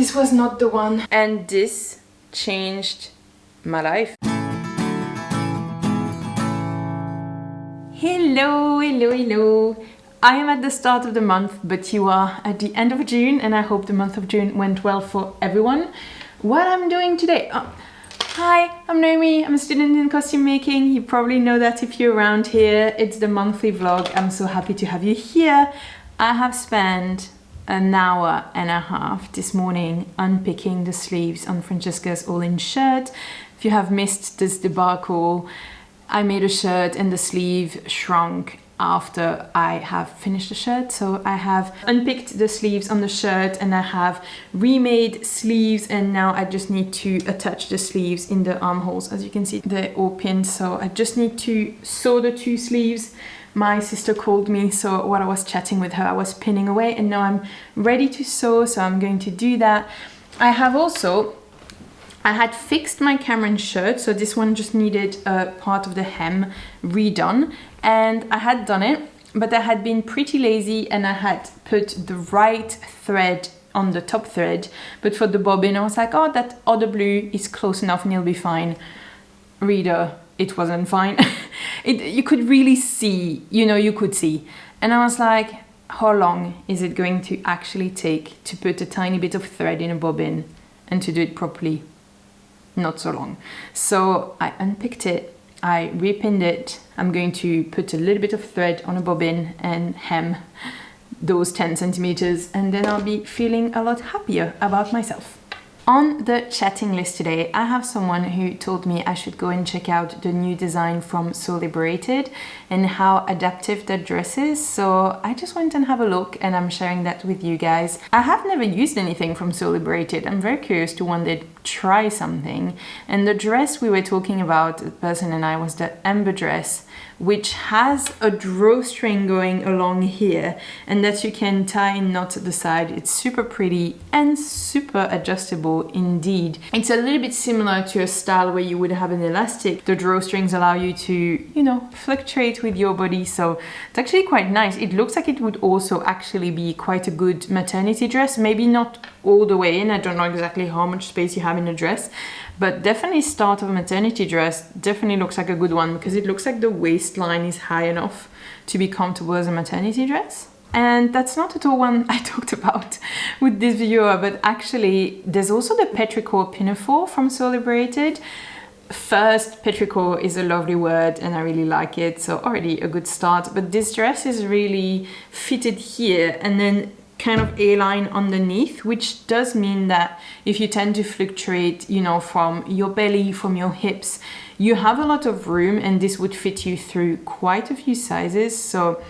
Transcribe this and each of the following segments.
this was not the one. And this changed my life. Hello, hello, hello. I am at the start of the month, but you are at the end of June, and I hope the month of June went well for everyone. What I'm doing today... Hi, I'm Noémie. I'm a student in costume making. You probably know that if you're around here. It's the monthly vlog. I'm so happy to have you here. I have spent an hour and a half this morning unpicking the sleeves on Francesca's all-in shirt. If you have missed this debacle, I made a shirt and the sleeve shrunk after I have finished the shirt. So I have unpicked the sleeves on the shirt and I have remade sleeves, and now I just need to attach the sleeves in the armholes. As you can see, they're all pinned, so I just need to sew the two sleeves. My sister called me, so while I was chatting with her, I was pinning away, and now I'm ready to sew, so I'm going to do that. I had fixed my Cameron shirt, so this one just needed a part of the hem redone, and I had done it, but I had been pretty lazy and I had put the right thread on the top thread, but for the bobbin I was like, oh, that other blue is close enough and it'll be fine. Reader, it wasn't fine. You could really see, you could see, and I was like, how long is it going to actually take to put a tiny bit of thread in a bobbin and to do it properly? Not so long. So I unpicked it, I repinned it. I'm going to put a little bit of thread on a bobbin and hem those 10 centimeters, and then I'll be feeling a lot happier about myself. On the chatting list today, I have someone who told me I should go and check out the new design from So Liberated and how adaptive that dress is. So I just went and have a look, and I'm sharing that with you guys. I have never used anything from So Liberated. I'm very curious to one day try something. And the dress we were talking about, the person and I, was the Amber dress, which has a drawstring going along here and that you can tie in knots at the side. It's super pretty and super adjustable indeed. It's a little bit similar to a style where you would have an elastic. The drawstrings allow you to, fluctuate with your body, so it's actually quite nice. It looks like it would also actually be quite a good maternity dress. Maybe not all the way in, I don't know exactly how much space you have in a dress, but definitely start of a maternity dress definitely looks like a good one, because it looks like the waistline is high enough to be comfortable as a maternity dress. And that's not at all one I talked about with this viewer, but actually there's also the petrichor pinafore from So Liberated. First, petrichor is a lovely word and I really like it, so already a good start. But this dress is really fitted here and then kind of A-line underneath, which does mean that if you tend to fluctuate, from your belly, from your hips, you have a lot of room, and this would fit you through quite a few sizes. So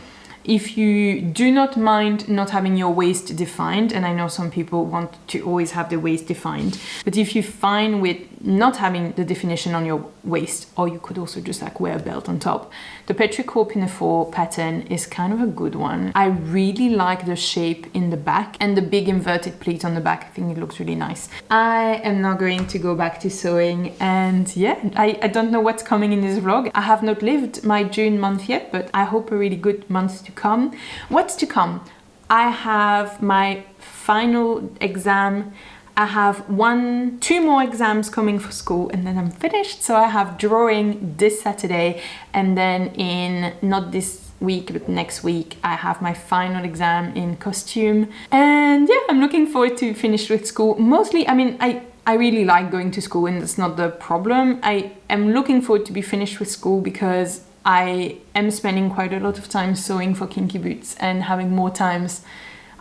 if you do not mind not having your waist defined, and I know some people want to always have the waist defined, but if you're fine with not having the definition on your waist, or you could also just wear a belt on top, the petrichor pinafore pattern is kind of a good one. I really like the shape in the back and the big inverted pleat on the back. I think it looks really nice. I am now going to go back to sewing, and yeah, I don't know what's coming in this vlog. I have not lived my June month yet, but I hope a really good month to come. What's to come? I have my final exam. I have 2 more exams coming for school, and then I'm finished. So I have drawing this Saturday, and then in not this week but next week I have my final exam in costume. And yeah, I'm looking forward to finish with school. Mostly, I really like going to school, and that's not the problem. I am looking forward to be finished with school because I am spending quite a lot of time sewing for Kinky Boots and having more times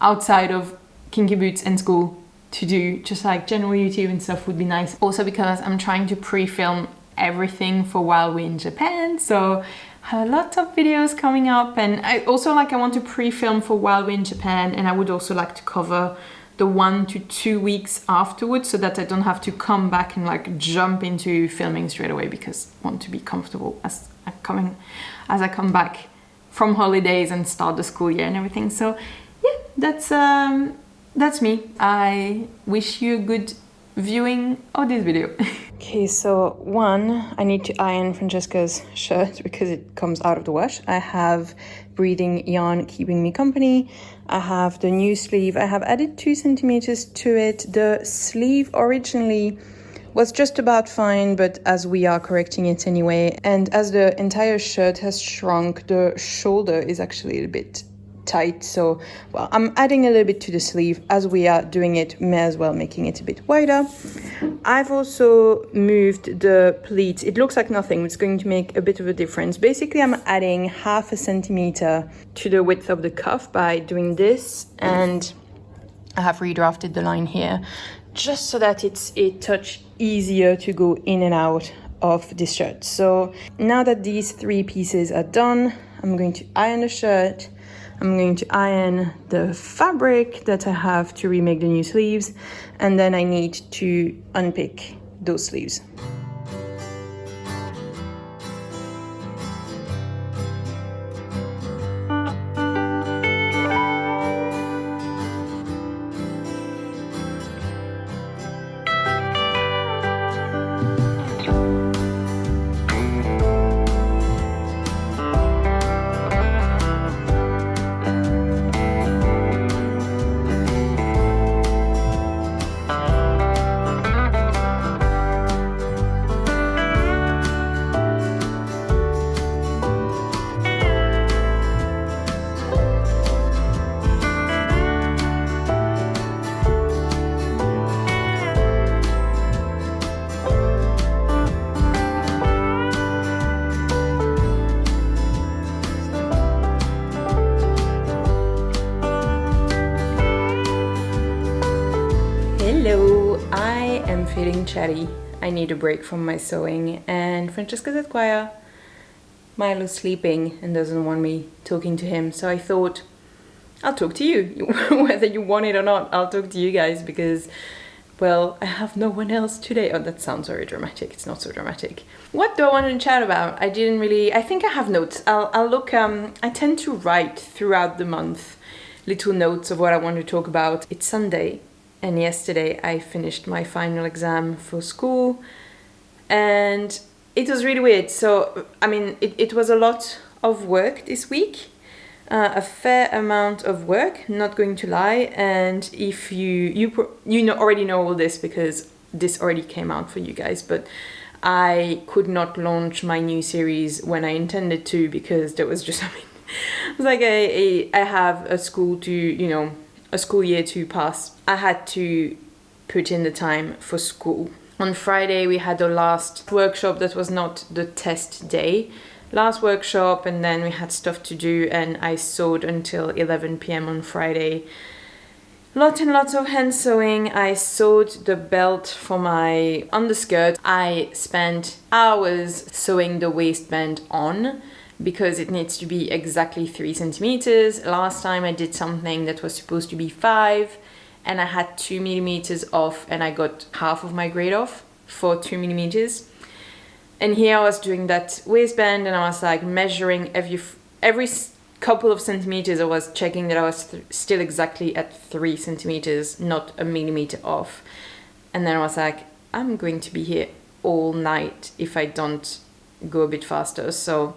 outside of Kinky Boots and school to do just general YouTube and stuff would be nice. Also because I'm trying to pre-film everything for while we're in Japan, so I have a lot of videos coming up, and I also I want to pre-film for while we're in Japan, and I would also like to cover the 1 to 2 weeks afterwards, so that I don't have to come back and jump into filming straight away, because I want to be comfortable as I come back from holidays and start the school year and everything. So yeah, that's me. I wish you a good viewing of this video. Okay, so one, I need to iron Francesca's shirt because it comes out of the wash. I have breathing yarn keeping me company. I have the new sleeve. I have added 2 centimeters to it. The sleeve originally was just about fine, but as we are correcting it anyway, and as the entire shirt has shrunk, the shoulder is actually a bit tight. So, well, I'm adding a little bit to the sleeve. As we are doing it, may as well making it a bit wider. I've also moved the pleats. It looks like nothing, but it's going to make a bit of a difference. Basically, I'm adding 0.5 centimeter to the width of the cuff by doing this, and I have redrafted the line here just so that it's a touch easier to go in and out of this shirt. So now that these 3 pieces are done, I'm going to iron the shirt. I'm going to iron the fabric that I have to remake the new sleeves, and then I need to unpick those sleeves. Hello, I am feeling chatty. I need a break from my sewing, and Francesca's at choir. Milo's sleeping and doesn't want me talking to him, so I thought I'll talk to you. Whether you want it or not, I'll talk to you guys because, well, I have no one else today. Oh, that sounds very dramatic. It's not so dramatic. What do I want to chat about? I think I have notes. I'll look, I tend to write throughout the month little notes of what I want to talk about. It's Sunday. And yesterday I finished my final exam for school, and it was really weird. So, I mean, it was a lot of work this week, a fair amount of work, not going to lie. And if already know all this because this already came out for you guys, but I could not launch my new series when I intended to because there was just, it was like I have a school to, a school year to pass. I had to put in the time for school. On Friday we had the last workshop that was not the test day. Last workshop, and then we had stuff to do, and I sewed until 11 p.m. on Friday. Lots and lots of hand sewing. I sewed the belt for my underskirt. I spent hours sewing the waistband on because it needs to be exactly 3 centimeters. Last time I did something that was supposed to be 5, and I had 2 millimeters off, and I got half of my grade off for 2 millimeters. And here I was doing that waistband, and I was like measuring every couple of centimeters. I was checking that I was still exactly at 3 centimeters, not a millimeter off. And then I was like, I'm going to be here all night if I don't go a bit faster. So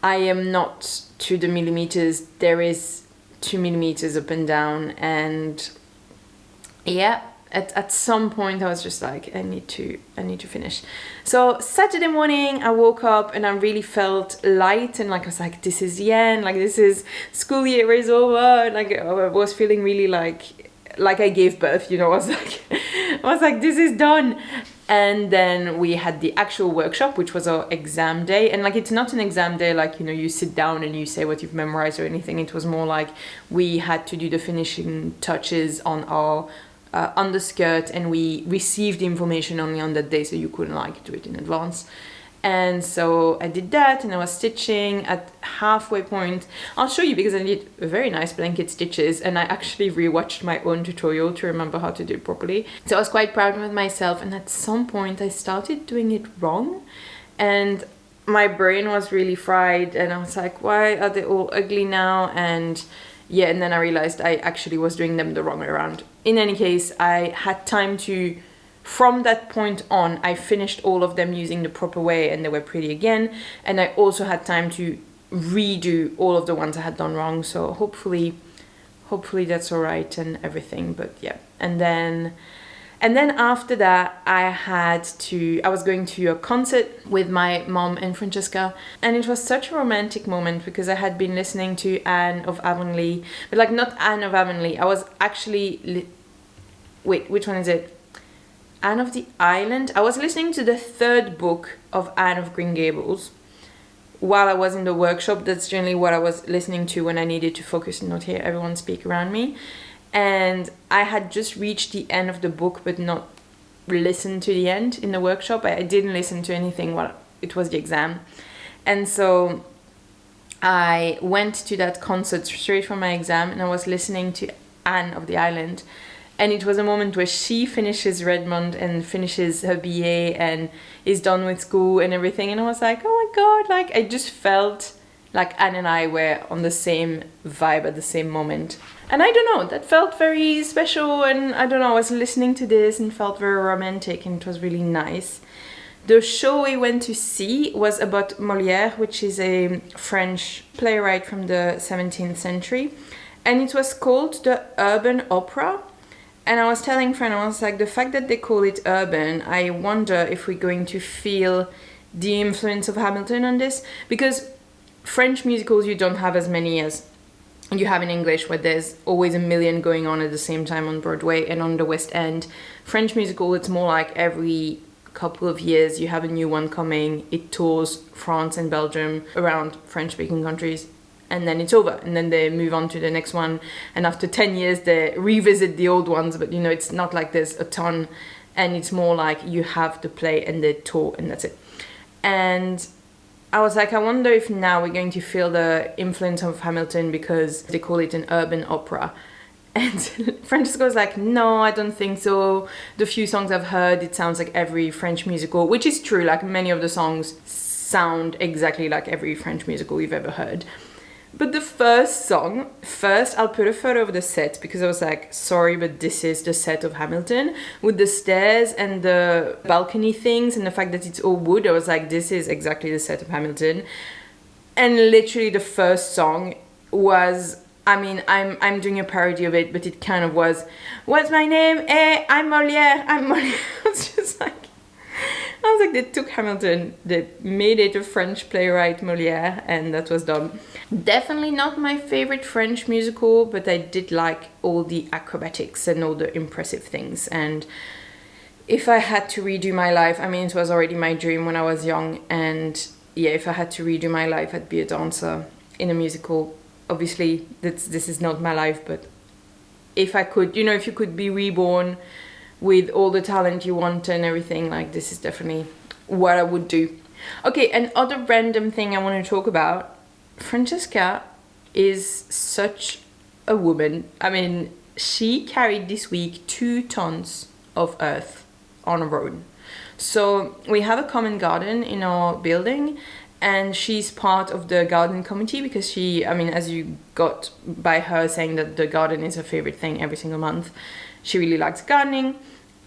I am not to the millimeters. There is 2 millimeters up and down, and yeah, at some point I was just like, I need to finish. So Saturday morning I woke up and I really felt light, and like I was like, this is the end, like this is school year is over. Like I was feeling really like I gave birth, I was like this is done. And then we had the actual workshop, which was our exam day. And like, it's not an exam day, like, you sit down and you say what you've memorized or anything. It was more like we had to do the finishing touches on our underskirt, and we received the information only on that day, so you couldn't like do it in advance. And so I did that, and I was stitching at halfway point. I'll show you because I did very nice blanket stitches, and I actually rewatched my own tutorial to remember how to do it properly. So I was quite proud with myself, and at some point I started doing it wrong, and my brain was really fried, and I was like, why are they all ugly now? And yeah, and then I realized I actually was doing them the wrong way around. In any case, I had time to from that point on, I finished all of them using the proper way and they were pretty again. And I also had time to redo all of the ones I had done wrong. So hopefully that's all right and everything. But yeah, and then after that, I was going to a concert with my mom and Francesca, and it was such a romantic moment because I had been listening to Anne of Avonlea, but like not Anne of Avonlea. I was actually, wait, which one is it? Anne of the Island. I was listening to the third book of Anne of Green Gables while I was in the workshop. That's generally what I was listening to when I needed to focus and not hear everyone speak around me. And I had just reached the end of the book but not listened to the end in the workshop. I didn't listen to anything while it was the exam. And so I went to that concert straight from my exam and I was listening to Anne of the Island. And it was a moment where she finishes Redmond and finishes her BA and is done with school and everything. And I was like, oh my God, like I just felt like Anne and I were on the same vibe at the same moment. And I don't know, that felt very special. And I don't know, I was listening to this and felt very romantic and it was really nice. The show we went to see was about Molière, which is a French playwright from the 17th century. And it was called the Urban Opera. And I was telling Fran, I was like, the fact that they call it urban, I wonder if we're going to feel the influence of Hamilton on this. Because French musicals, you don't have as many as you have in English, where there's always a million going on at the same time on Broadway and on the West End. French musical, it's more like every couple of years you have a new one coming. It tours France and Belgium around French-speaking countries. And then it's over, and then they move on to the next one. And after 10 years, they revisit the old ones. But, you know, it's not like there's a ton. And it's more like you have the play and the tour, and that's it. And I was like, I wonder if now we're going to feel the influence of Hamilton because they call it an urban opera. And Francesca was like, no, I don't think so. The few songs I've heard, it sounds like every French musical, which is true. Like, many of the songs sound exactly like every French musical you've ever heard. But the first, I'll put a photo of the set because I was like, sorry, but this is the set of Hamilton with the stairs and the balcony things and the fact that it's all wood. I was like, this is exactly the set of Hamilton. And literally the first song was, I mean, I'm doing a parody of it, but it kind of was, what's my name? I'm Molière. I was just like, I was like, they took Hamilton, they made it a French playwright, Molière, and that was done. Definitely not my favorite French musical, but I did like all the acrobatics and all the impressive things. And if I had to redo my life, I mean, it was already my dream when I was young. And yeah, if I had to redo my life, I'd be a dancer in a musical. Obviously, this is not my life, but if I could, you know, if you could be reborn with all the talent you want and everything, like, this is definitely what I would do. Okay, another random thing I want to talk about. Francesca is such a woman. I mean, she carried this week 2 tons of earth on a road. So we have a common garden in our building, and she's part of the garden committee because she, I mean, as you got by her saying that the garden is her favorite thing every single month, she really likes gardening.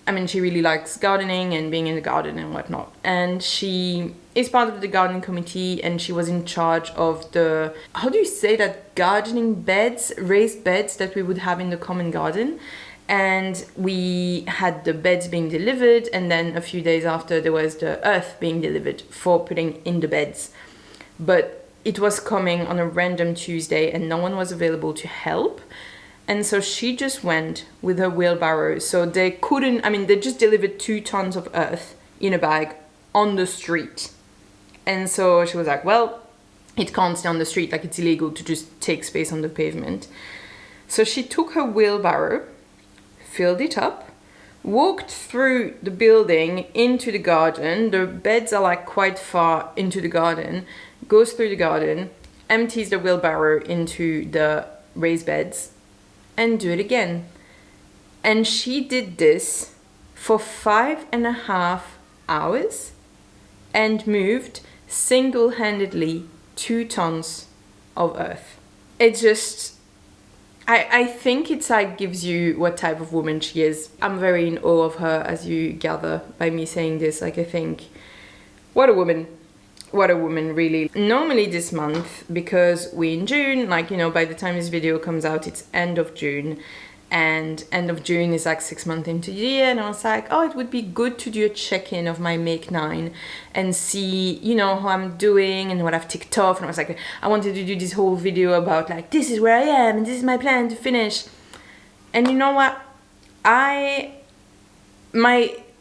I mean, she really likes gardening and being in the garden and whatnot. And she is part of the garden committee, and she was in charge of the, how do you say that, gardening beds, raised beds that we would have in the common garden. And we had the beds being delivered, and then a few days after there was the earth being delivered for putting in the beds. But it was coming on a random Tuesday and no one was available to help. And so she just went with her wheelbarrow. So they couldn't, I mean, they just delivered 2 tons of earth in a bag on the street. And so she was like, well, it can't stay on the street, like it's illegal to just take space on the pavement. So she took her wheelbarrow, filled it up, walked through the building into the garden. The beds are like quite far into the garden, goes through the garden, empties the wheelbarrow into the raised beds, and do it again. And she did this for 5.5 hours and moved single-handedly 2 tons of earth. It just, I think it's like gives you what type of woman she is. I'm very in awe of her, as you gather by me saying this. Like, I think, what a woman. What a woman, really. Normally this month, because we're in June, like, you know, by the time this video comes out, it's end of June. And end of June is like 6 months into the year, and I was like, oh, it would be good to do a check-in of my Make 9 and see, you know, how I'm doing and what I've ticked off. And I was like, I wanted to do this whole video about like, this is where I am and this is my plan to finish. And you know what? My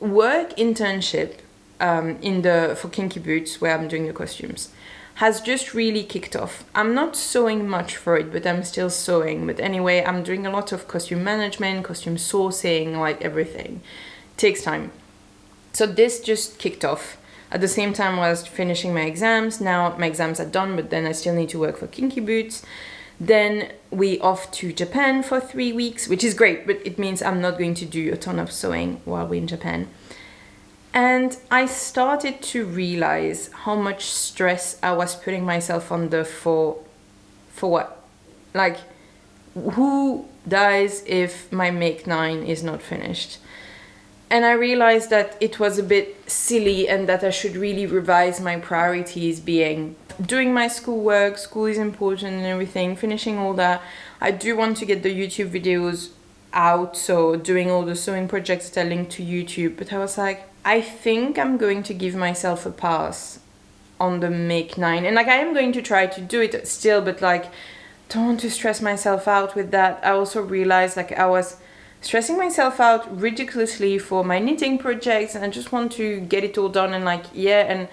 work internship for Kinky Boots, where I'm doing the costumes, has just really kicked off. I'm not sewing much for it, but I'm still sewing. But anyway, I'm doing a lot of costume management, costume sourcing, like everything. It takes time. So this just kicked off. At the same time, I was finishing my exams. Now my exams are done, but then I still need to work for Kinky Boots. Then we off to Japan for 3 weeks, which is great, but it means I'm not going to do a ton of sewing while we're in Japan. And I started to realize how much stress I was putting myself under for what? Like, who dies if my Make 9 is not finished? And I realized that it was a bit silly and that I should really revise my priorities, being doing my schoolwork, school is important and everything, finishing all that. I do want to get the YouTube videos out, so doing all the sewing projects that are linked to YouTube. But I was like, I think I'm going to give myself a pass on the Make 9. And like, I am going to try to do it still, but like, don't want to stress myself out with that. I also realized like I was stressing myself out ridiculously for my knitting projects, and I just want to get it all done. And like, yeah, and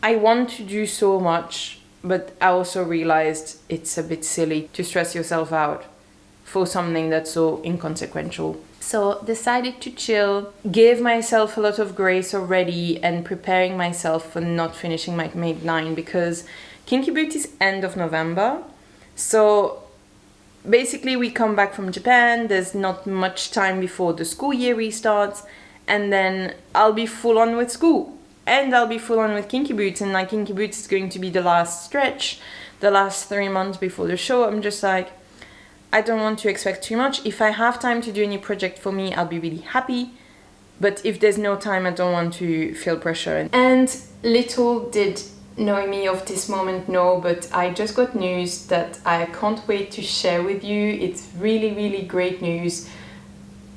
I want to do so much, but I also realized it's a bit silly to stress yourself out for something that's so inconsequential. So decided to chill, gave myself a lot of grace already, and preparing myself for not finishing my Make 9, because Kinky Boot is end of November. So basically we come back from Japan, there's not much time before the school year restarts, and then I'll be full on with school. And I'll be full on with Kinky Boots, and like Kinky Boots is going to be the last stretch, the last 3 months before the show. I'm just like, I don't want to expect too much. If I have time to do any project for me, I'll be really happy. But if there's no time, I don't want to feel pressure. And little did Noémie of this moment know, but I just got news that I can't wait to share with you. It's really, really great news.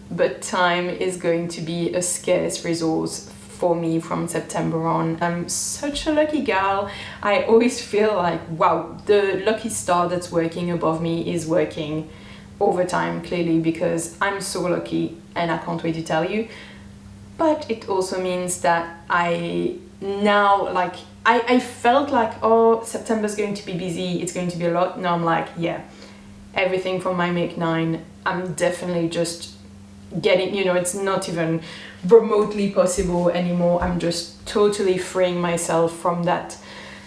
But time is going to be a scarce resource for me from September on. I'm such a lucky gal. I always feel like, wow, the lucky star that's working above me is working overtime, clearly, because I'm so lucky and I can't wait to tell you. But it also means that I now, like, I felt like, oh, September's going to be busy, it's going to be a lot. Now I'm like, yeah, everything from my Make 9, I'm definitely just getting, you know, it's not even remotely possible anymore. I'm just totally freeing myself from that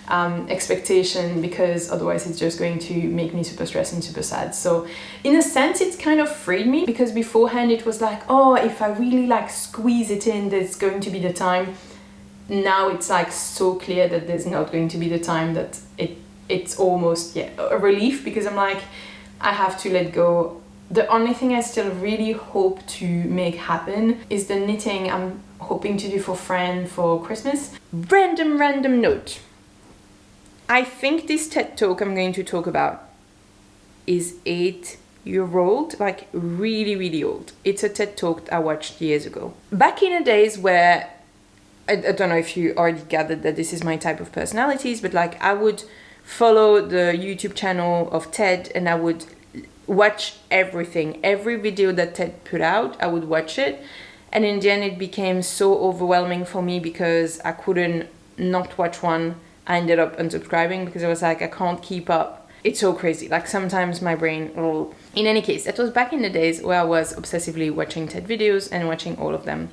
expectation, because otherwise it's just going to make me super stressed and super sad. So in a sense it's kind of freed me, because beforehand it was like, oh, if I really like squeeze it in, there's going to be the time. Now it's like so clear that there's not going to be the time, that it's almost, yeah, a relief, because I'm like, I have to let go. The only thing I still really hope to make happen is the knitting I'm hoping to do for Fran for Christmas. Random note. I think this TED Talk I'm going to talk about is 8-year-old, like really, really old. It's a TED Talk I watched years ago. Back in the days where, I don't know if you already gathered that this is my type of personalities, but like I would follow the YouTube channel of TED and I would watch everything, every video that TED put out, I would watch it. And in the end it became so overwhelming for me, because I couldn't not watch one. I ended up unsubscribing because I was like, I can't keep up. It's so crazy. Like sometimes my brain will... In any case, that was back in the days where I was obsessively watching TED videos and watching all of them.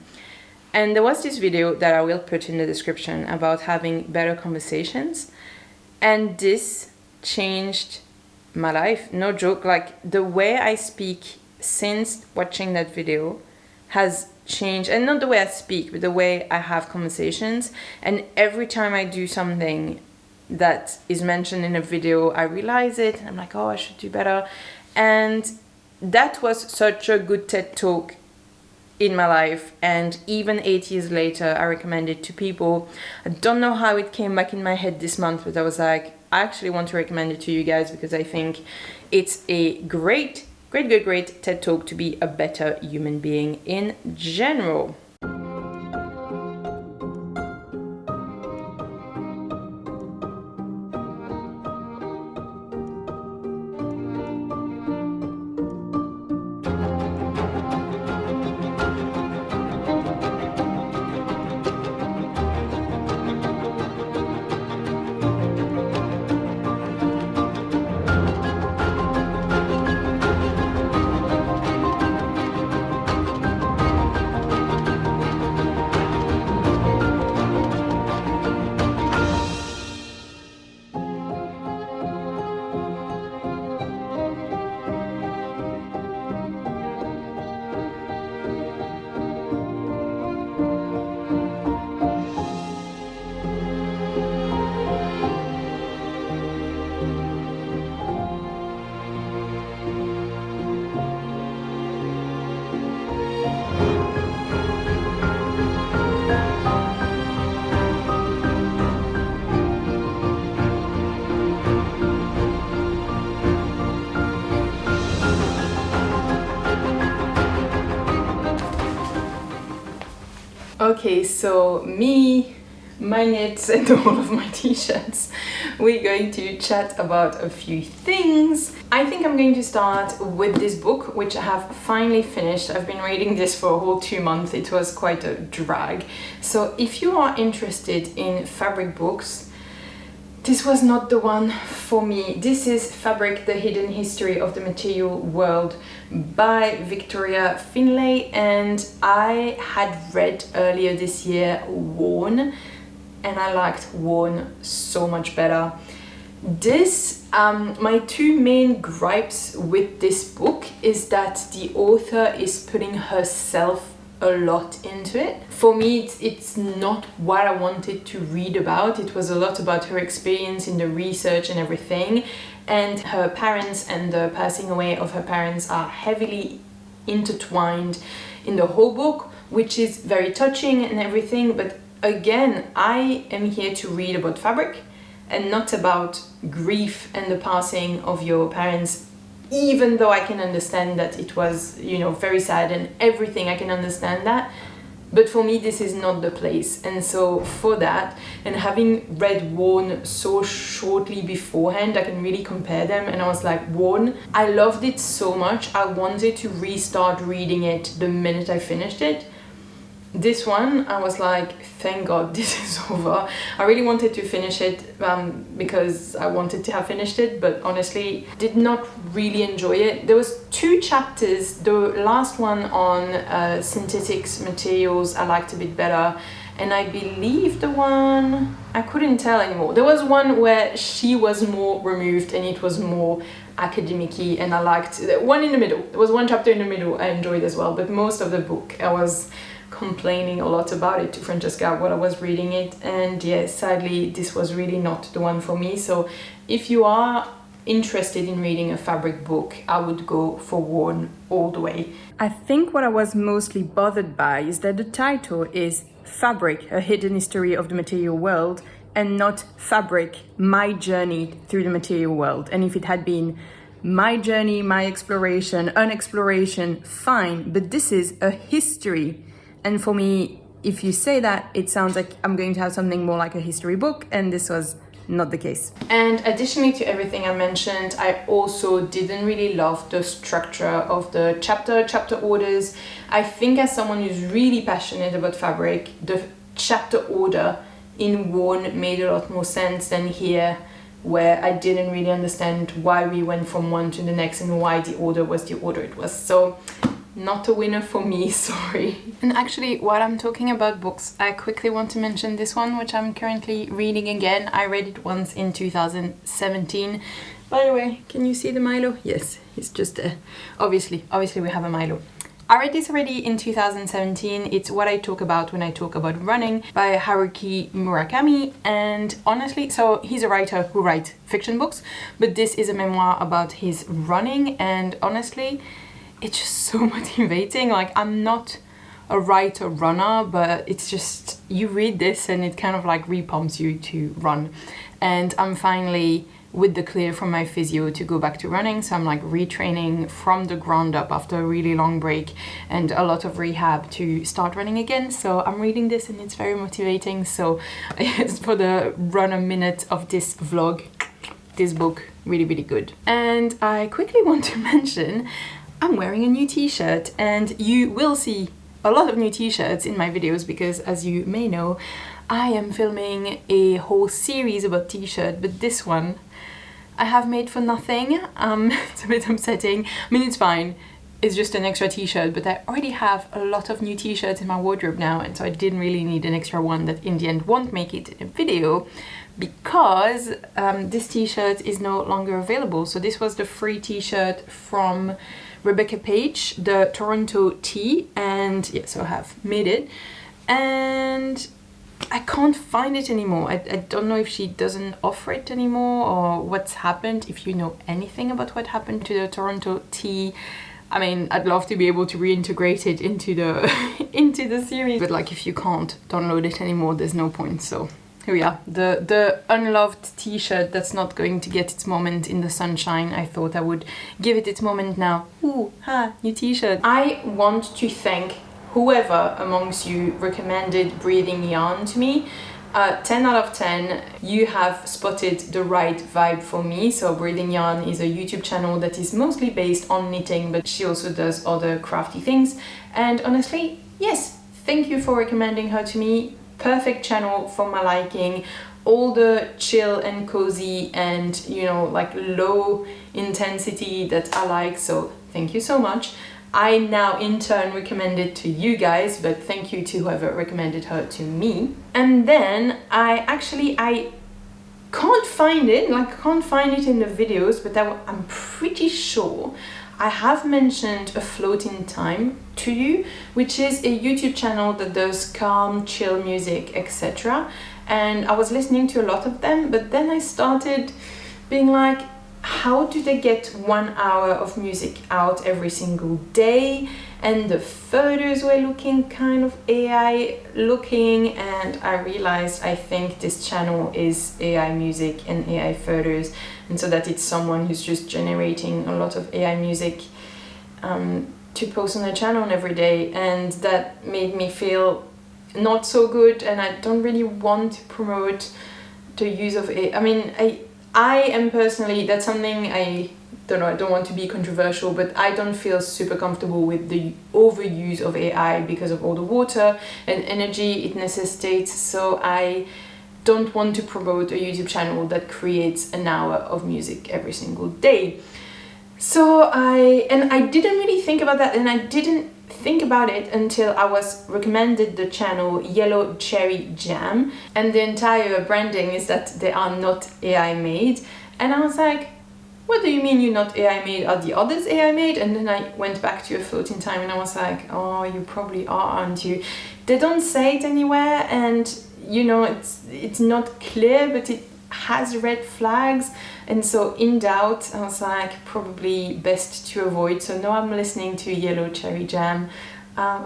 And there was this video that I will put in the description about having better conversations. And this changed my life, no joke. Like the way I speak since watching that video has changed, and not the way I speak, but the way I have conversations. And every time I do something that is mentioned in a video, I realize it and I'm like, oh, I should do better. And that was such a good TED Talk in my life, and even 8 years later I recommend it to people. I don't know how it came back in my head this month, but I was like, I actually want to recommend it to you guys because I think it's a great TED Talk to be a better human being in general. Okay, so me, my knits and all of my t-shirts, we're going to chat about a few things. I think I'm going to start with this book, which I have finally finished. I've been reading this for a whole 2 months. It was quite a drag. So if you are interested in fabric books, this was not the one for me. This is Fabric, the Hidden History of the Material World by Victoria Finlay, and I had read earlier this year Worn, and I liked Worn so much better. This, my two main gripes with this book is that the author is putting herself a lot into it. For me, it's not what I wanted to read about. It was a lot about her experience in the research and everything, and her parents and the passing away of her parents are heavily intertwined in the whole book, which is very touching and everything. But again, I am here to read about fabric and not about grief and the passing of your parents, even though I can understand that it was, you know, very sad and everything. I can understand that. But for me, this is not the place. And so for that, and having read Worn so shortly beforehand, I can really compare them. And I was like, Worn, I loved it so much. I wanted to restart reading it the minute I finished it. This one, I was like, thank God this is over. I really wanted to finish it because I wanted to have finished it, but honestly, did not really enjoy it. There was 2 chapters. The last one on synthetics materials I liked a bit better, and I believe the one, I couldn't tell anymore. There was one where she was more removed and it was more academic-y, and I liked the one in the middle. There was one chapter in the middle I enjoyed as well, but most of the book I was complaining a lot about it to Francesca while I was reading it, and yeah, sadly this was really not the one for me. So if you are interested in reading a fabric book, I would go for Worn all the way. I think what I was mostly bothered by is that the title is Fabric, a Hidden History of the Material World, and not Fabric, My Journey Through the Material World. And if it had been my journey, my exploration, an exploration, fine, but this is a history. And for me, if you say that, it sounds like I'm going to have something more like a history book, and this was not the case. And additionally to everything I mentioned, I also didn't really love the structure of the chapter orders. I think as someone who's really passionate about fabric, the chapter order in Worn made a lot more sense than here, where I didn't really understand why we went from one to the next and why the order was the order it was. So not a winner for me, sorry. And actually, while I'm talking about books, I quickly want to mention this one, which I'm currently reading again. I read it once in 2017. By the way, can you see the Milo? Yes, it's just there. Obviously we have a Milo. I read this already in 2017. It's What I Talk About When I Talk About Running by Haruki Murakami. And honestly, so he's a writer who writes fiction books, but this is a memoir about his running. And honestly, it's just so motivating. Like, I'm not a writer runner, but it's just, you read this and it kind of like repumps you to run. And I'm finally with the clear from my physio to go back to running, so I'm like retraining from the ground up after a really long break and a lot of rehab to start running again. So I'm reading this and it's very motivating. So for the runner minute of this vlog, this book, really good. And I quickly want to mention I'm wearing a new t-shirt, and you will see a lot of new t-shirts in my videos because, as you may know, I am filming a whole series about t-shirt, but this one I have made for nothing. It's a bit upsetting. I mean, it's fine. It's just an extra t-shirt, but I already have a lot of new t-shirts in my wardrobe now, and so I didn't really need an extra one that in the end won't make it in a video because this t-shirt is no longer available. So this was the free t-shirt from Rebecca Page, the Toronto Tea, and yeah, so I have made it. And I can't find it anymore. I don't know if she doesn't offer it anymore or what's happened. If you know anything about what happened to the Toronto Tea, I mean, I'd love to be able to reintegrate it into the into the series. But like, if you can't download it anymore, there's no point. So here we are, the unloved t-shirt that's not going to get its moment in the sunshine. I thought I would give it its moment now. Ooh, ha, new t-shirt. I want to thank whoever amongst you recommended Breathing Yarn to me. 10 out of 10, you have spotted the right vibe for me. So Breathing Yarn is a YouTube channel that is mostly based on knitting, but she also does other crafty things. And honestly, yes, thank you for recommending her to me. Perfect channel for my liking. All the chill and cozy and, you know, like low intensity that I like. So thank you so much. I now in turn recommend it to you guys, but thank you to whoever recommended her to me. And then I can't find it, like I can't find it in the videos, but I'm pretty sure I have mentioned A Float in Time to you, which is a YouTube channel that does calm, chill music, etc. And I was listening to a lot of them, but then I started being like, how do they get 1 hour of music out every single day? And the photos were looking kind of AI looking, and I realized I think this channel is AI music and AI photos, and so that it's someone who's just generating a lot of AI music to post on their channel every day, and that made me feel not so good, and I don't really want to promote the use of AI. I mean, I am personally, that's something I don't know, I don't want to be controversial, but I don't feel super comfortable with the overuse of AI because of all the water and energy it necessitates. So I don't want to promote a YouTube channel that creates an hour of music every single day. So I didn't really think about that, and I didn't think about it until I was recommended the channel Yellow Cherry Jam, and the entire branding is that they are not AI made, and I was like, what do you mean you're not AI made? Are the others AI made? And then I went back to A Float in Time and I was like, oh, you probably are, aren't you? They don't say it anywhere, and you know, it's not clear, but it has red flags, and so in doubt I was like, probably best to avoid. So now I'm listening to Yellow Cherry Jam,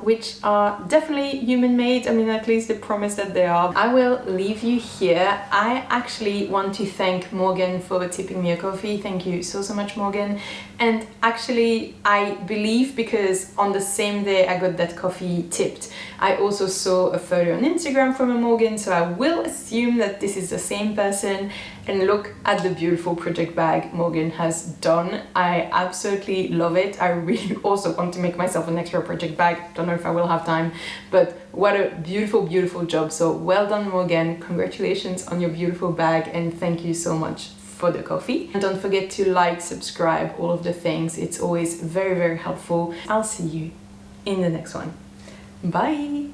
which are definitely human made. I mean, at least they promise that they are. I will leave you here. I actually want to thank Morgan for tipping me a coffee. Thank you so much, Morgan. And actually, I believe because on the same day I got that coffee tipped, I also saw a photo on Instagram from a Morgan, so I will assume that this is the same person. And look at the beautiful project bag Morgan has done. I absolutely love it. I really also want to make myself an extra project bag. Don't know if I will have time, but what a beautiful job. So well done, Morgan. Congratulations on your beautiful bag, and thank you so much for the coffee. And don't forget to like, subscribe, all of the things. It's always very helpful. I'll see you in the next one. Bye!